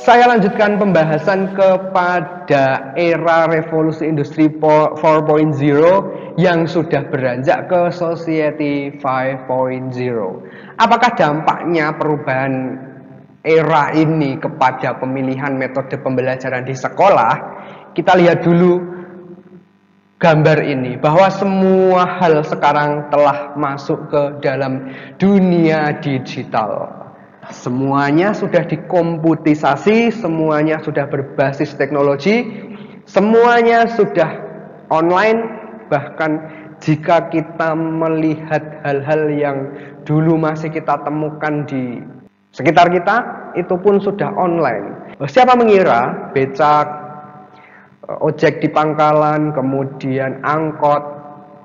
Saya lanjutkan pembahasan kepada era revolusi industri 4.0 yang sudah beranjak ke society 5.0. Apakah dampaknya perubahan era ini kepada pemilihan metode pembelajaran di sekolah? Kita lihat dulu gambar ini, bahwa semua hal sekarang telah masuk ke dalam dunia digital. Semuanya sudah dikomputisasi, semuanya sudah berbasis teknologi, semuanya sudah online. Bahkan jika kita melihat hal-hal yang dulu masih kita temukan di sekitar kita, itu pun sudah online. Siapa mengira becak, ojek di pangkalan, kemudian angkot,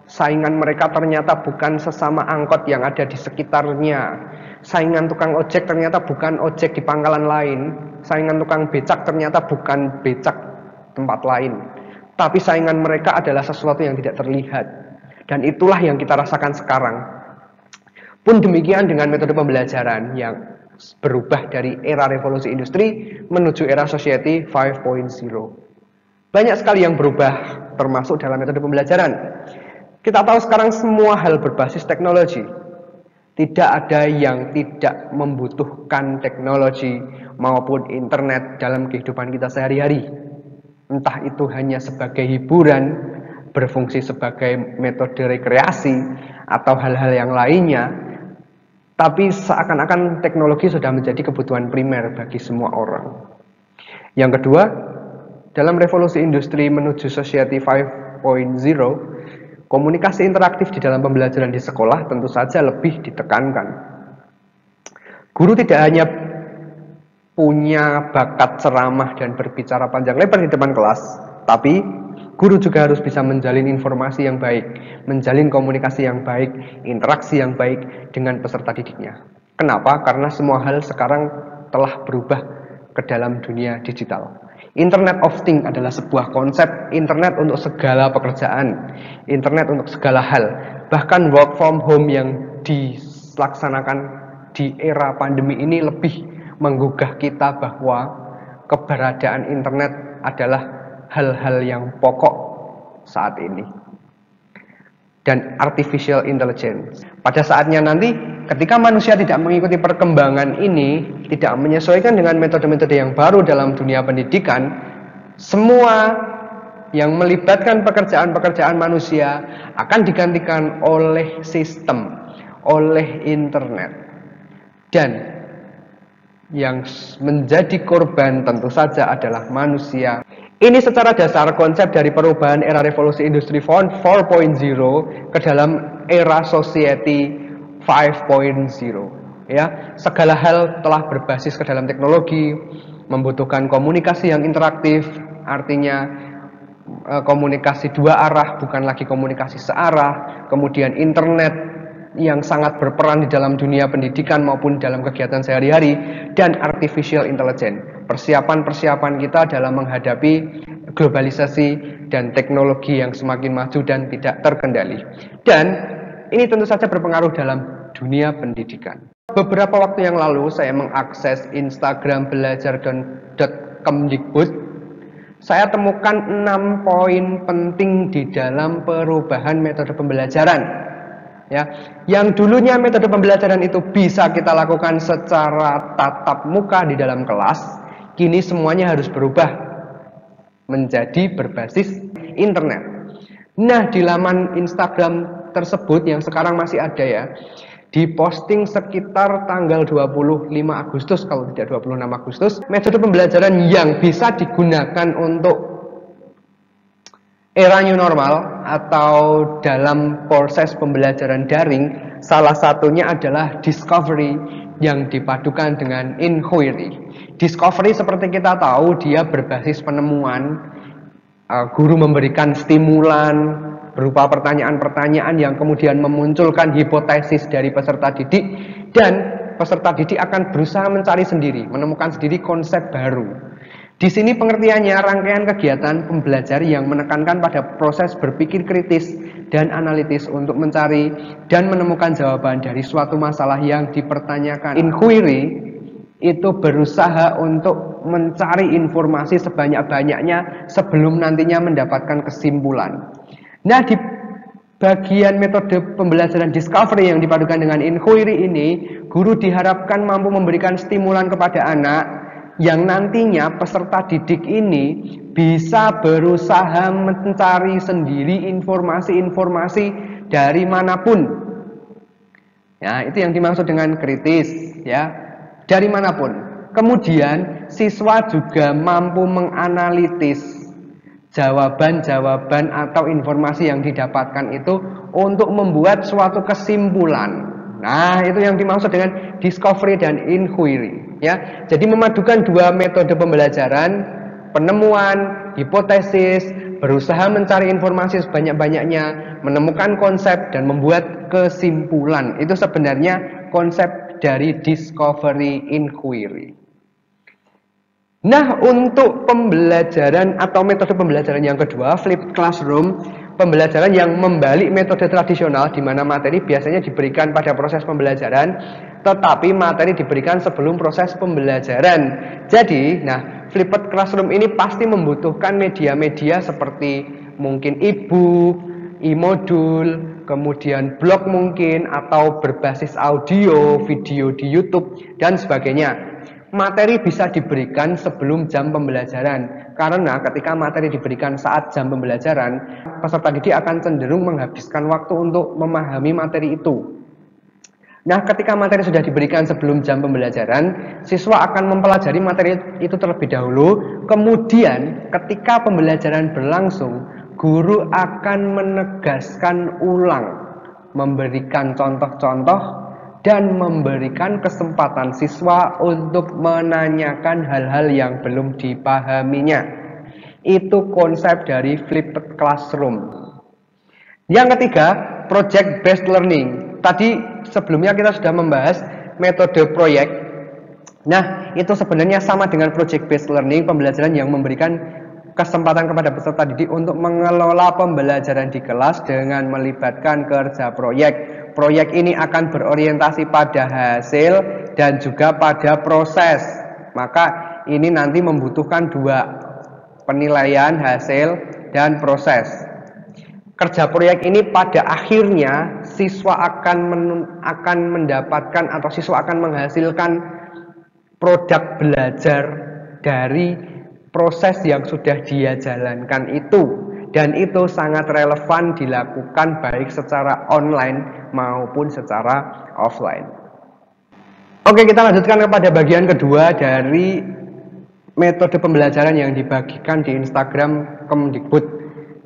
saingan mereka ternyata bukan sesama angkot yang ada di sekitarnya. Saingan tukang ojek ternyata bukan ojek di pangkalan lain. Saingan tukang becak ternyata bukan becak tempat lain. Tapi saingan mereka adalah sesuatu yang tidak terlihat. Dan itulah yang kita rasakan sekarang. Pun demikian dengan metode pembelajaran yang berubah dari era revolusi industri menuju era society 5.0. Banyak sekali yang berubah termasuk dalam metode pembelajaran. Kita tahu sekarang semua hal berbasis teknologi. Tidak ada yang tidak membutuhkan teknologi maupun internet dalam kehidupan kita sehari-hari. Entah itu hanya sebagai hiburan, berfungsi sebagai metode rekreasi, atau hal-hal yang lainnya. Tapi seakan-akan teknologi sudah menjadi kebutuhan primer bagi semua orang. Yang kedua, dalam revolusi industri menuju society 5.0, komunikasi interaktif di dalam pembelajaran di sekolah tentu saja lebih ditekankan. Guru tidak hanya punya bakat ceramah dan berbicara panjang lebar di depan kelas, tapi guru juga harus bisa menjalin informasi yang baik, menjalin komunikasi yang baik, interaksi yang baik dengan peserta didiknya. Kenapa? Karena semua hal sekarang telah berubah ke dalam dunia digital. Internet of Things adalah sebuah konsep internet untuk segala pekerjaan, internet untuk segala hal. Bahkan work from home yang dilaksanakan di era pandemi ini lebih menggugah kita bahwa keberadaan internet adalah hal-hal yang pokok saat ini. Dan artificial intelligence. Pada saatnya nanti ketika manusia tidak mengikuti perkembangan ini, tidak menyesuaikan dengan metode-metode yang baru dalam dunia pendidikan, semua yang melibatkan pekerjaan-pekerjaan manusia akan digantikan oleh sistem, oleh internet. Dan yang menjadi korban tentu saja adalah manusia. Ini secara dasar konsep dari perubahan era revolusi industri 4.0 ke dalam era society 5.0. Ya, segala hal telah berbasis ke dalam teknologi, membutuhkan komunikasi yang interaktif, artinya komunikasi dua arah, bukan lagi komunikasi searah, kemudian internet yang sangat berperan di dalam dunia pendidikan maupun dalam kegiatan sehari-hari, dan artificial intelligence, persiapan-persiapan kita dalam menghadapi globalisasi dan teknologi yang semakin maju dan tidak terkendali. Dan ini tentu saja berpengaruh dalam dunia pendidikan. Beberapa waktu yang lalu saya mengakses Instagram belajar.kemdikbud. Saya temukan 6 poin penting di dalam perubahan metode pembelajaran. Ya, yang dulunya metode pembelajaran itu bisa kita lakukan secara tatap muka di dalam kelas, kini semuanya harus berubah menjadi berbasis internet. Nah, di laman Instagram tersebut yang sekarang masih ada ya, diposting sekitar tanggal 25 Agustus kalau tidak 26 Agustus, metode pembelajaran yang bisa digunakan untuk era new normal atau dalam proses pembelajaran daring. Salah satunya adalah discovery yang dipadukan dengan inquiry. Discovery seperti kita tahu dia berbasis penemuan. Guru memberikan stimulan berupa pertanyaan-pertanyaan yang kemudian memunculkan hipotesis dari peserta didik, dan peserta didik akan berusaha mencari sendiri, menemukan sendiri konsep baru. Di sini pengertiannya rangkaian kegiatan pembelajar yang menekankan pada proses berpikir kritis dan analitis untuk mencari dan menemukan jawaban dari suatu masalah yang dipertanyakan. Inquiry itu berusaha untuk mencari informasi sebanyak-banyaknya sebelum nantinya mendapatkan kesimpulan. Nah, di bagian metode pembelajaran discovery yang dipadukan dengan inquiry ini, guru diharapkan mampu memberikan stimulan kepada anak yang nantinya peserta didik ini bisa berusaha mencari sendiri informasi-informasi dari manapun. Ya, itu yang dimaksud dengan kritis, ya, dari manapun. Kemudian siswa juga mampu menganalitis jawaban-jawaban atau informasi yang didapatkan itu untuk membuat suatu kesimpulan. Nah, itu yang dimaksud dengan discovery dan inquiry, ya. Jadi memadukan dua metode pembelajaran, penemuan, hipotesis, berusaha mencari informasi sebanyak-banyaknya, menemukan konsep dan membuat kesimpulan. Itu sebenarnya konsep dari discovery inquiry. Nah, untuk pembelajaran atau metode pembelajaran yang kedua, flipped classroom, pembelajaran yang membalik metode tradisional di mana materi biasanya diberikan pada proses pembelajaran, tetapi materi diberikan sebelum proses pembelajaran. Jadi, nah, flipped classroom ini pasti membutuhkan media-media seperti mungkin e-book, e-modul, kemudian blog mungkin, atau berbasis audio, video di YouTube, dan sebagainya. Materi bisa diberikan sebelum jam pembelajaran, karena ketika materi diberikan saat jam pembelajaran, peserta didik akan cenderung menghabiskan waktu untuk memahami materi itu. Nah, ketika materi sudah diberikan sebelum jam pembelajaran, siswa akan mempelajari materi itu terlebih dahulu, kemudian ketika pembelajaran berlangsung, guru akan menegaskan ulang, memberikan contoh-contoh, dan memberikan kesempatan siswa untuk menanyakan hal-hal yang belum dipahaminya. Itu konsep dari flipped classroom. Yang ketiga, project based learning. Tadi sebelumnya kita sudah membahas metode proyek. Nah, itu sebenarnya sama dengan project based learning, pembelajaran yang memberikan kesempatan kepada peserta didik untuk mengelola pembelajaran di kelas dengan melibatkan kerja proyek. Proyek ini akan berorientasi pada hasil dan juga pada proses. Maka ini nanti membutuhkan dua, penilaian hasil dan proses. Kerja proyek ini pada akhirnya siswa akan mendapatkan atau siswa akan menghasilkan produk belajar dari proses yang sudah dia jalankan itu. Dan itu sangat relevan dilakukan baik secara online maupun secara offline. Oke, kita lanjutkan kepada bagian kedua dari metode pembelajaran yang dibagikan di Instagram Kemdikbud.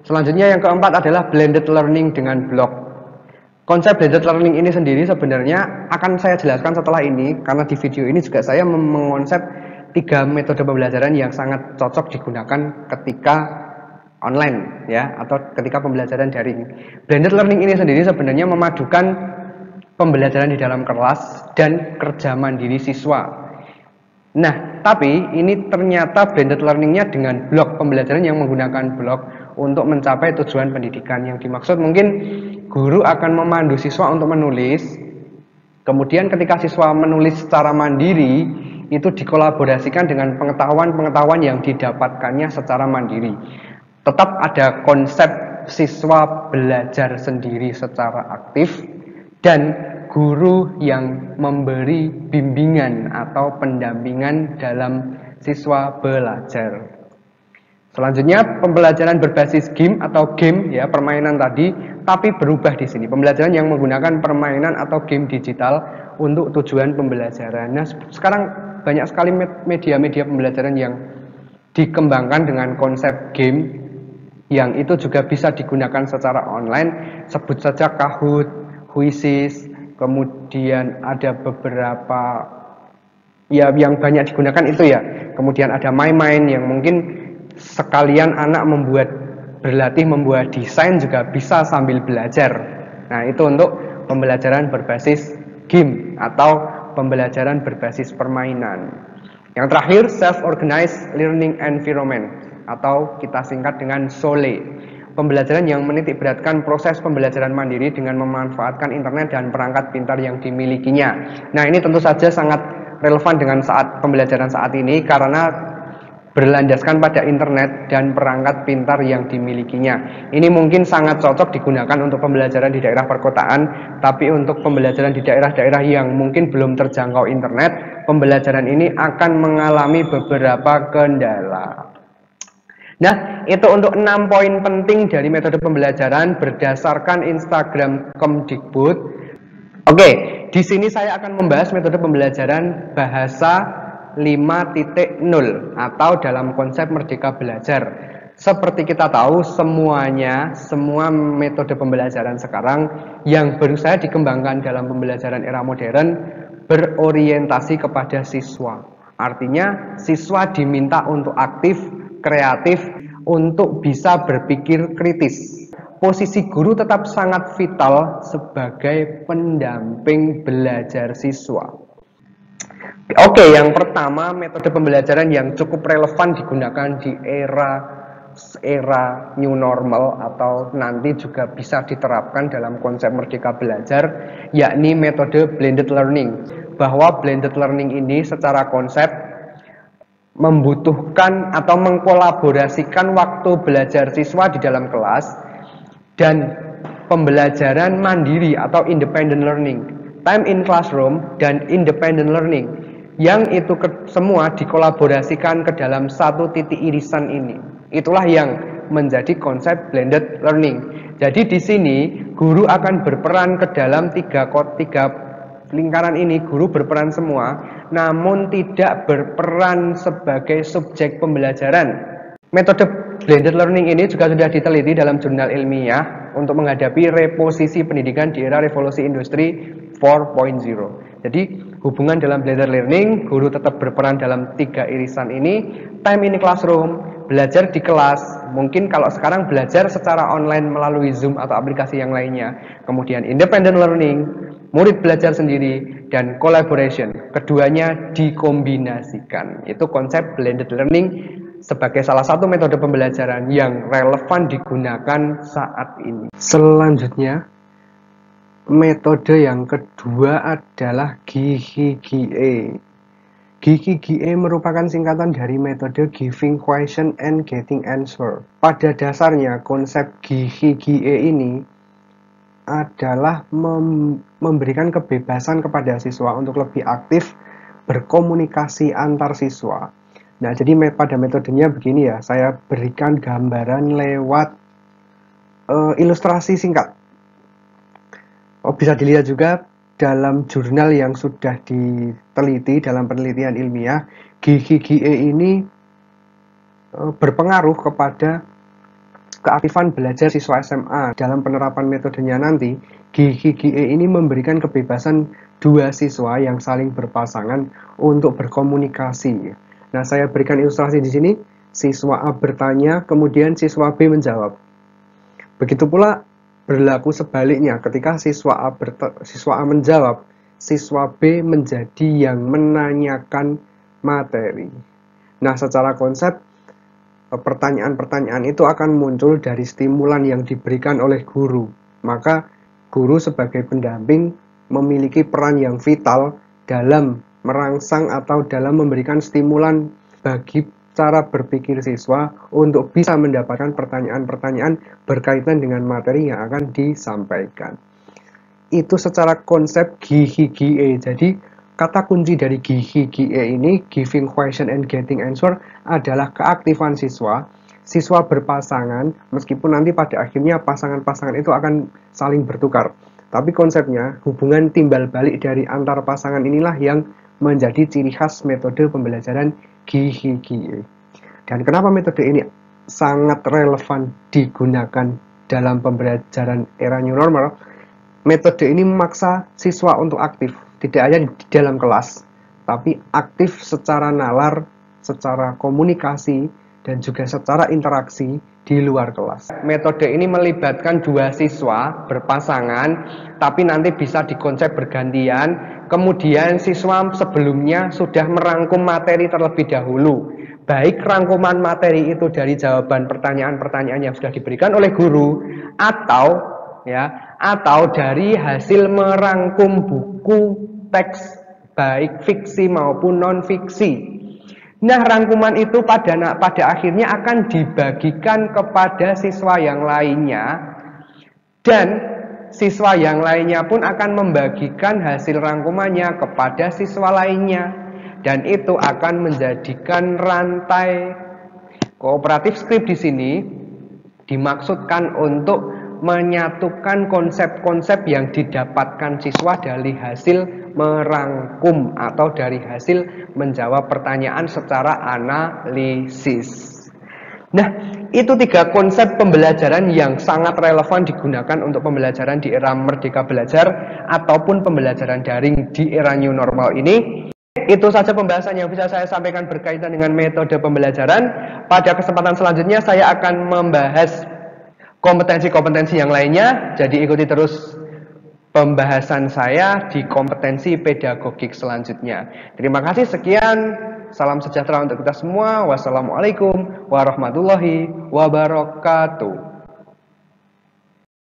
Selanjutnya yang keempat adalah blended learning dengan blog. Konsep blended learning ini sendiri sebenarnya akan saya jelaskan setelah ini, karena di video ini juga saya mengonsep 3 metode pembelajaran yang sangat cocok digunakan ketika online, ya, atau ketika pembelajaran daring. Blended learning ini sendiri sebenarnya memadukan pembelajaran di dalam kelas dan kerja mandiri siswa. Nah, tapi ini ternyata blended learningnya dengan blog, pembelajaran yang menggunakan blog untuk mencapai tujuan pendidikan. Yang dimaksud mungkin guru akan memandu siswa untuk menulis, kemudian ketika siswa menulis secara mandiri, itu dikolaborasikan dengan pengetahuan-pengetahuan yang didapatkannya secara mandiri. Tetap ada konsep siswa belajar sendiri secara aktif dan guru yang memberi bimbingan atau pendampingan dalam siswa belajar. Selanjutnya pembelajaran berbasis game atau game, ya, permainan tadi, tapi berubah di sini. Pembelajaran yang menggunakan permainan atau game digital untuk tujuan pembelajaran. Nah, sekarang banyak sekali media-media pembelajaran yang dikembangkan dengan konsep game, yang itu juga bisa digunakan secara online. Sebut saja Kahoot, Quizzes, kemudian ada beberapa ya yang banyak digunakan itu, ya. Kemudian ada MyMind yang mungkin sekalian anak berlatih membuat desain juga bisa sambil belajar. Nah, itu untuk pembelajaran berbasis game atau pembelajaran berbasis permainan. Yang terakhir, self-organized learning environment atau kita singkat dengan SOLE. Pembelajaran yang menitik beratkan proses pembelajaran mandiri dengan memanfaatkan internet dan perangkat pintar yang dimilikinya. Nah, ini tentu saja sangat relevan dengan pembelajaran saat ini karena berlandaskan pada internet dan perangkat pintar yang dimilikinya. Ini mungkin sangat cocok digunakan untuk pembelajaran di daerah perkotaan, tapi untuk pembelajaran di daerah-daerah yang mungkin belum terjangkau internet, pembelajaran ini akan mengalami beberapa kendala. Nah, itu untuk 6 poin penting dari metode pembelajaran berdasarkan Instagram Kemdikbud. Oke, di sini saya akan membahas metode pembelajaran bahasa 5.0 atau dalam konsep Merdeka Belajar. Seperti kita tahu semua metode pembelajaran sekarang yang berusaha dikembangkan dalam pembelajaran era modern berorientasi kepada siswa. Artinya siswa diminta untuk aktif, kreatif, untuk bisa berpikir kritis. Posisi guru tetap sangat vital sebagai pendamping belajar siswa. Oke, yang pertama metode pembelajaran yang cukup relevan digunakan di era new normal atau nanti juga bisa diterapkan dalam konsep Merdeka Belajar, yakni metode blended learning. Bahwa blended learning ini secara konsep membutuhkan atau mengkolaborasikan waktu belajar siswa di dalam kelas dan pembelajaran mandiri atau independent learning, time in classroom dan independent learning, yang itu semua dikolaborasikan ke dalam satu titik irisan ini. Itulah yang menjadi konsep blended learning. Jadi di sini guru akan berperan ke dalam tiga lingkaran ini. Guru berperan semua, namun tidak berperan sebagai subjek pembelajaran. Metode blended learning ini juga sudah diteliti dalam jurnal ilmiah untuk menghadapi reposisi pendidikan di era revolusi industri 4.0. Jadi hubungan dalam blended learning, guru tetap berperan dalam tiga irisan ini. Time in classroom, belajar di kelas, mungkin kalau sekarang belajar secara online melalui Zoom atau aplikasi yang lainnya. Kemudian independent learning, murid belajar sendiri, dan collaboration. Keduanya dikombinasikan. Itu konsep blended learning sebagai salah satu metode pembelajaran yang relevan digunakan saat ini. Selanjutnya, metode yang kedua adalah GHGA. GHGA merupakan singkatan dari metode Giving Question and Getting Answer. Pada dasarnya, konsep GHGA ini adalah memberikan kebebasan kepada siswa untuk lebih aktif berkomunikasi antar siswa. Nah, jadi pada metodenya begini ya, saya berikan gambaran lewat ilustrasi singkat. Bisa dilihat juga dalam jurnal yang sudah diteliti dalam penelitian ilmiah, GHGA ini berpengaruh kepada keaktifan belajar siswa SMA. Dalam penerapan metodenya nanti, GHGA ini memberikan kebebasan dua siswa yang saling berpasangan untuk berkomunikasi. Nah, saya berikan ilustrasi di sini, siswa A bertanya, kemudian siswa B menjawab. Begitu pula berlaku sebaliknya, ketika siswa A menjawab, siswa B menjadi yang menanyakan materi. Nah, secara konsep, pertanyaan-pertanyaan itu akan muncul dari stimulan yang diberikan oleh guru. Maka, guru sebagai pendamping memiliki peran yang vital dalam merangsang atau dalam memberikan stimulan bagi cara berpikir siswa untuk bisa mendapatkan pertanyaan-pertanyaan berkaitan dengan materi yang akan disampaikan. Itu secara konsep GHGA. Jadi kata kunci dari GHGA ini, Giving Question and Getting Answer, adalah keaktifan siswa. Siswa berpasangan, meskipun nanti pada akhirnya pasangan-pasangan itu akan saling bertukar. Tapi konsepnya, hubungan timbal balik dari antar pasangan inilah yang menjadi ciri khas metode pembelajaran GHGA. Dan kenapa metode ini sangat relevan digunakan dalam pembelajaran era new normal? Metode ini memaksa siswa untuk aktif, tidak hanya di dalam kelas, tapi aktif secara nalar, secara komunikasi, dan juga secara interaksi di luar kelas. Metode ini melibatkan dua siswa berpasangan, tapi nanti bisa dikonsep bergantian. Kemudian siswa sebelumnya sudah merangkum materi terlebih dahulu. Baik rangkuman materi itu dari jawaban pertanyaan-pertanyaan yang sudah diberikan oleh guru, atau dari hasil merangkum buku teks baik fiksi maupun non-fiksi. Nah, rangkuman itu pada akhirnya akan dibagikan kepada siswa yang lainnya, dan siswa yang lainnya pun akan membagikan hasil rangkumannya kepada siswa lainnya, dan itu akan menjadikan rantai. Kooperatif skrip di sini dimaksudkan untuk menyatukan konsep-konsep yang didapatkan siswa dari hasil merangkum atau dari hasil menjawab pertanyaan secara analisis. Nah, itu 3 konsep pembelajaran yang sangat relevan digunakan untuk pembelajaran di era Merdeka Belajar ataupun pembelajaran daring di era new normal ini. Itu saja pembahasan yang bisa saya sampaikan berkaitan dengan metode pembelajaran. Pada kesempatan selanjutnya saya akan membahas kompetensi-kompetensi yang lainnya. Jadi ikuti terus pembahasan saya di kompetensi pedagogik selanjutnya. Terima kasih, sekian. Salam sejahtera untuk kita semua. Wassalamualaikum warahmatullahi wabarakatuh.